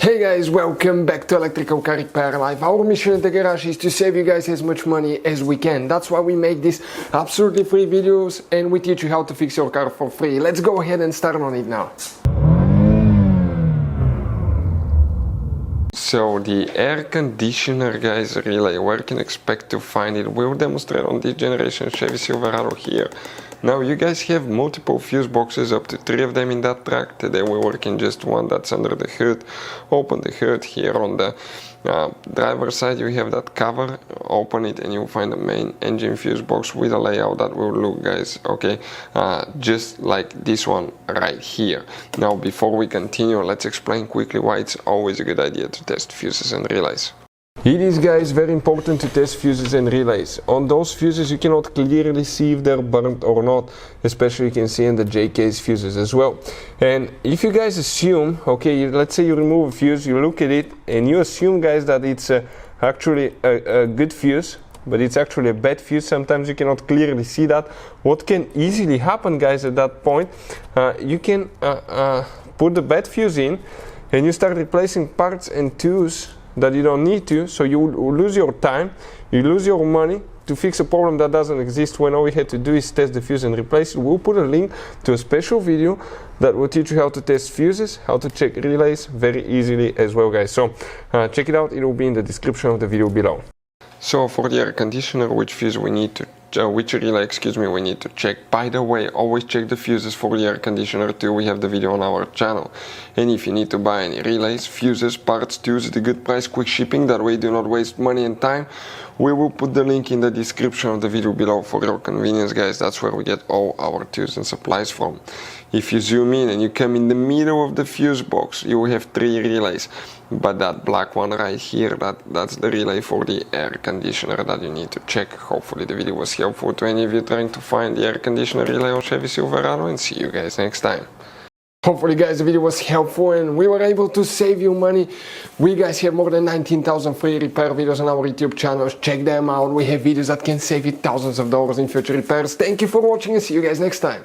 Hey guys, welcome back to Electrical Car Repair Live. Our mission at the garage is to save you guys as much money as we can. That's why we make these absolutely free videos and we teach you how to fix your car for free. Let's go ahead and start on it now. So the air conditioner, guys, relay, where you can expect to find it, we'll demonstrate on this generation Chevy Silverado here. Now you guys have multiple fuse boxes, up to 3 of them in that truck. Today we work in just one that's under the hood. Open the hood. Here on the driver's side you have that cover. Open it and you'll find the main engine fuse box with a layout that will look, guys, okay, just like this one right here. Now before we continue, let's explain quickly why it's always a good idea to test fuses and relays. It is, guys, very important to test fuses and relays. On those fuses you cannot clearly see if they're burnt or not, especially you can see in the J-case fuses as well. And if you guys assume, okay, let's say you remove a fuse, you look at it and you assume, guys, that it's actually a good fuse, but it's actually a bad fuse. Sometimes you cannot clearly see that. What can easily happen, guys, at that point, you can put the bad fuse in and you start replacing parts and tools that you don't need to, so you lose your time, you lose your money to fix a problem that doesn't exist, when all we had to do is test the fuse and replace it. We'll put a link to a special video that will teach you how to test fuses, how to check relays very easily as well, guys. So check it out, it will be in the description of the video below. So for the air conditioner, which fuse we need to which relay, excuse me, we need to check. By the way, always check the fuses for the air conditioner too. We have the video on our channel. And if you need to buy any relays, fuses, parts, tools at a good price, quick shipping, that way you do not waste money and time, we will put the link in the description of the video below for your convenience, guys. That's where we get all our tools and supplies from. If you zoom in and you come in the middle of the fuse box, you will have 3 relays. But that black one right here, that's the relay for the air conditioner that you need to check. Hopefully the video was helpful to any of you trying to find the air conditioner relay on Chevy Silverado, and see you guys next time. Hopefully, guys, the video was helpful and we were able to save you money. We guys have more than 19,000 free repair videos on our YouTube channels. Check them out. We have videos that can save you thousands of dollars in future repairs. Thank you for watching and see you guys next time.